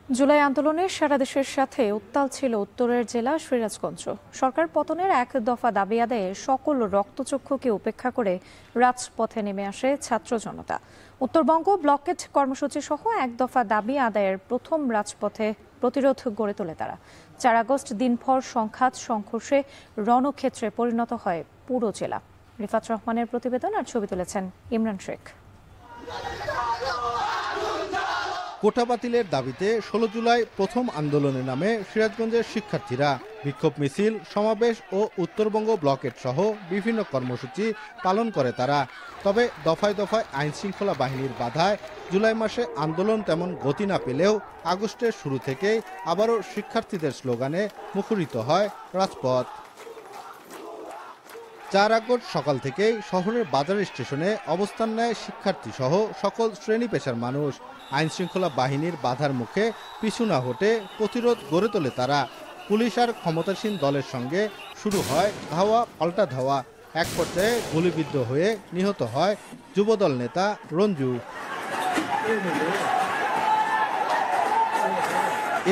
জুলাই আন্দোলনে সারা দেশের সাথে উত্তাল ছিল উত্তরের জেলা সিরাজগঞ্জ। সরকার পতনের এক দফা দাবি আদায়ে সকল রক্তচক্ষুকে উপেক্ষা করে রাজপথে নেমে আসে ছাত্র জনতা। উত্তরবঙ্গ ব্লকেট কর্মসূচি সহ এক দফা দাবি আদায়ের প্রথম রাজপথে প্রতিরোধ গড়ে তোলে তারা। 4 আগস্ট দিনভর সংঘাত সংঘর্ষে রণক্ষেত্রে পরিণত হয় পুরো জেলা। রিফাত রহমানের প্রতিবেদন আর ছবি তুলেছেন ইমরান শেখ। কোটা বাতিলের দাবিতে 16 জুলাই প্রথম আন্দোলনে নামে সিরাজগঞ্জের শিক্ষার্থীরা। বিক্ষোভ মিছিল, সমাবেশ ও উত্তরবঙ্গ ব্লকেট সহ বিভিন্ন কর্মসূচি পালন করে তারা। তবে দফায় দফায় আইন শৃঙ্খলা বাহিনীর বাধায় জুলাই মাসে আন্দোলন তেমন গতি না পেলেও আগস্টের শুরু থেকেই আবারও শিক্ষার্থীদের স্লোগানে মুখরিত হয় রাজপথ। 4 আগস্ট সকাল থেকেই শহরের বাজার স্টেশনে অবস্থান নেয় শিক্ষার্থী সহ সকল শ্রেণী পেশার মানুষ। আইন শৃঙ্খলা বাহিনীর বাধার মুখে পিছু না হটে প্রতিরোধ গড়ে তোলে তারা। পুলিশ আর ক্ষমতাসীন দলের সঙ্গে শুরু হয় ধাওয়া পাল্টা ধাওয়া। এক পর্যায়ে গুলিবিদ্ধ হয়ে নিহত হয় যুবদল নেতা রঞ্জু।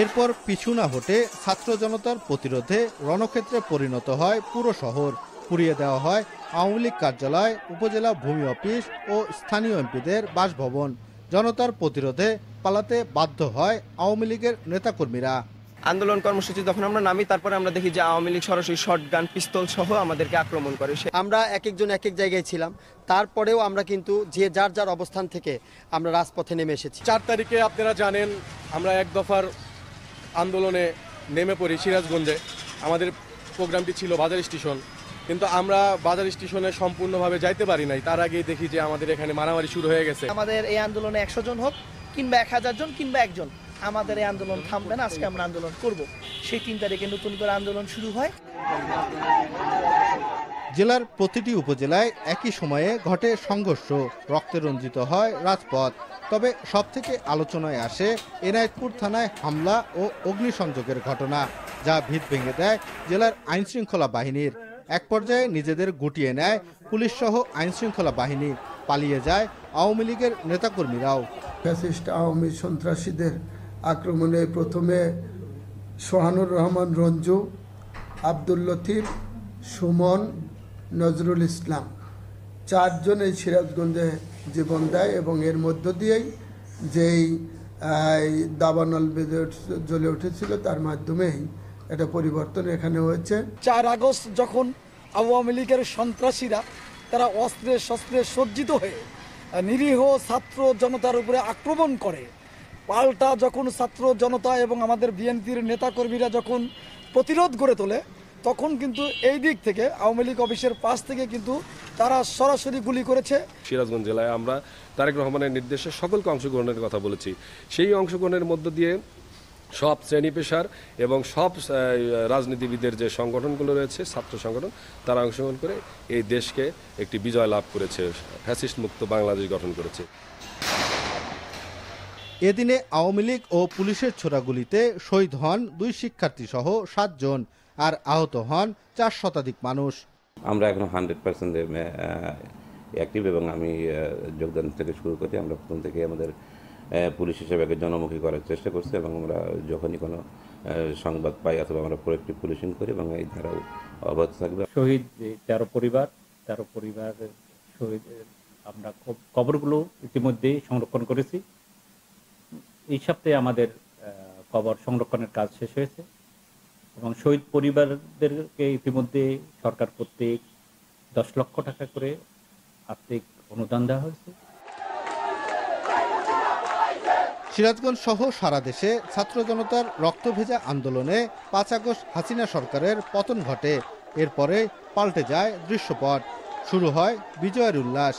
এরপর পিছু না হটে ছাত্র জনতার প্রতিরোধে রণক্ষেত্রে পরিণত হয় পুরো শহর। পুড়িয়ে দেওয়া হয় আওয়ামী লীগ কার্যালয়, উপজেলা ভূমি অফিস ও স্থানীয় এমপিদের বাসভবন। জনতার প্রতিরোধে পালাতে বাধ্য হয় আওয়ামী লীগের নেতাকর্মীরা। আন্দোলন কর্মসূচি যখন আমরা নামি, তারপরে আমরা দেখি যে আওয়ামী লীগ সরাসরি শটগান, পিস্তল সহ আমাদেরকে আক্রমণ করে। আমরা এক একজন এক এক জায়গায় ছিলাম, তারপরেও আমরা কিন্তু যে যার যার অবস্থান থেকে আমরা রাজপথে নেমে এসেছি। 4 তারিখে আপনারা জানেন আমরা এক দফার আন্দোলনে নেমে পড়ি সিরাজগঞ্জে। আমাদের প্রোগ্রামটি ছিল বাজার স্টেশন, কিন্তু আমরা বাজার স্টেশনে সম্পূর্ণভাবে যাইতে পারি নাই। তার আগেই দেখি যে আমাদের এখানে মারামারি শুরু হয়ে গেছে। আমাদের এই আন্দোলনে 100 জন হোক কিংবা 1000 জন কিংবা একজন, আমাদের এই আন্দোলন থামবে না। আজকে আমরা আন্দোলন করব। সেই 3 তারিখে নতুন করে আন্দোলন শুরু হয়। জেলার প্রতিটি উপজেলায় একই সময়ে ঘটে সংঘর্ষ, রক্তে রঞ্জিত হয় রাজপথ। তবে সবথেকে আলোচনায় আসে এনায়েতপুর থানায় হামলা ও অগ্নিসংযোগের ঘটনা, যা ভিত ভেঙে দেয় জেলার আইনশৃঙ্খলা বাহিনীর। এক পর্যায়ে নিজেদের গুটিয়ে নেয় পুলিশ সহ আইনশৃঙ্খলা বাহিনী। পালিয়ে যায় আওয়ামী লীগের নেতাকর্মীরাও। ফ্যাসিস্ট আওয়ামী সন্ত্রাসীদের আক্রমণে প্রথমে সোহানুর রহমান রঞ্জু, আব্দুল লতিফ, সুমন, নজরুল ইসলাম 4 জন এই সিরাজগঞ্জে জীবন দেয় এবং এর মধ্য দিয়েই যেই দাবানল বেঁধে জ্বলে উঠেছিল তার মাধ্যমেই এটা পরিবর্তন এখানে হয়েছে। 4 আগস্ট যখন আওয়ামী লীগের সন্ত্রাসীরা তারা অস্ত্রে শস্ত্রে সজ্জিত হয়ে নিরীহ ছাত্র জনতার উপরে আক্রমণ করে, পাল্টা যখন ছাত্র জনতা এবং আমাদের বিএনপির নেতাকর্মীরা যখন প্রতিরোধ গড়ে তোলে, তখন কিন্তু এই দিক থেকে আওয়ামী লীগ অফিসের পাশ থেকে কিন্তু তারা সরাসরি গুলি করেছে। সিরাজগঞ্জ জেলায় আমরা তারেক রহমানের নির্দেশে সকলকে অংশগ্রহণের কথা বলেছি। সেই অংশগ্রহণের মধ্য দিয়ে সব শ্রেণী পেশার এবং সব রাজনীতিবিদের যে সংগঠনগুলো রয়েছে, ছাত্র সংগঠন, তারা অংশগ্রহণ করে এই দেশকে একটি বিজয় লাভ করেছে, ফ্যাসিস্ট মুক্ত বাংলাদেশ গঠন করেছে। এদিনে আওয়ামী লীগ ও পুলিশের ছোড়াগুলিতে শহীদ হন 2 শিক্ষার্থী সহ 7 জন, আর আহত হন 4 শতাধিক মানুষ। আমরা এখন 100% অ্যাক্টিভ এবং আমি যোগদান থেকে শুরু করি। আমরা প্রথম থেকে আমাদের পুলিশ হিসেবে জনমুখী করার চেষ্টা করছি এবং আমরা যখনই কোনো সংবাদ পাই অথবা আমরা প্রোঅ্যাক্টিভ পুলিশিং করি এবং এই ধারাও অব্যাহত থাকবে। শহীদ 13 পরিবার শহীদ আমরা কবরগুলো ইতিমধ্যে সংরক্ষণ করেছি। এই সপ্তাহে আমাদের কবর সংরক্ষণের কাজ শেষ হয়েছে এবং শহীদ পরিবারদেরকে ইতিমধ্যে সরকার প্রত্যেক 10 লক্ষ টাকা করে আর্থিক অনুদান দেওয়া হয়েছে। সিরাজগঞ্জ সহ সারা দেশে ছাত্র জনতার রক্তভেজা আন্দোলনে 5 আগস্ট হাসিনা সরকারের পতন ঘটে। এরপরে পাল্টে যায় দৃশ্যপট, শুরু হয় বিজয়ের উল্লাস।